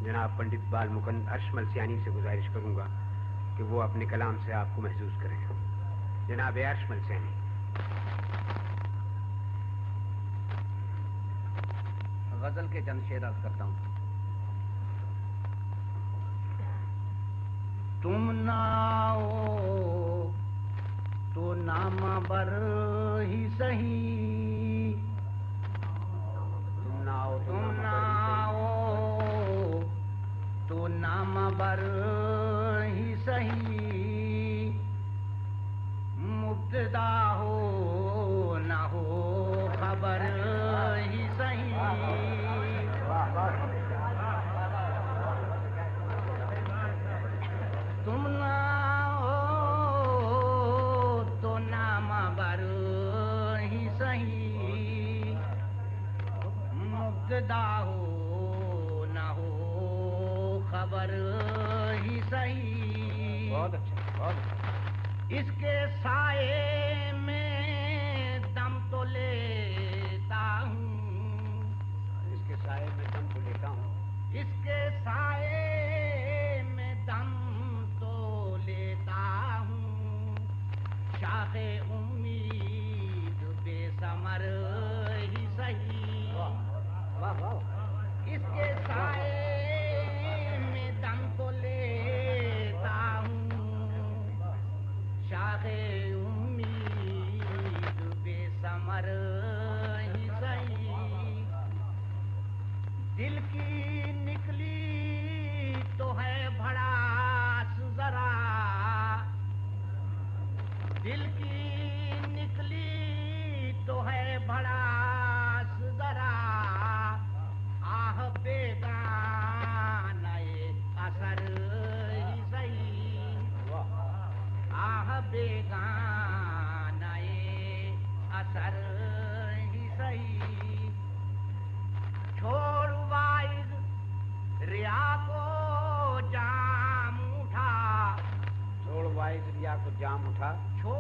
جناب پنڈت بال مکند ارشمل سیانی سے گزارش کروں گا کہ وہ اپنے کلام سے آپ کو محظوظ کریں. جناب ارشمل سیانی. غزل کے چند شعر عرض کرتا ہوں. تم نہ آؤ تو نام بر ہی سہی، تم نہ آؤ تو نام بر ہی سہی، مبتدا ہو نہ ہو خبر ہی سہی. تم نہ ہو تو نام بر ہی سہی، مبتدا ہو نہ ہو خبر ہی سہی. بہت اچھا، بہت اچھا. اس کے سائے میں دم تو لیتا ہوں، اس کے سائے میں دم تو لیتا ہوں، اس کے سائے میں دم تو لیتا ہوں. شاخ امید بے ثمر ہی سہی، اس کے سائے میں دم تو لیتا ہوں. شاخ امید بے ثمر ہی سہی. دل کی نکلی تو ہے بھڑاس ذرا، دل کی نکلی تو ہے بھڑاس ذرا، آہ بیگانہ اثر ہی سہی، آہ بیگانہ اثر ہی سہی. چھوڑ وائز ریا کو جام اٹھا، چھوڑ وائز ریا کو جام اٹھا، چھوڑ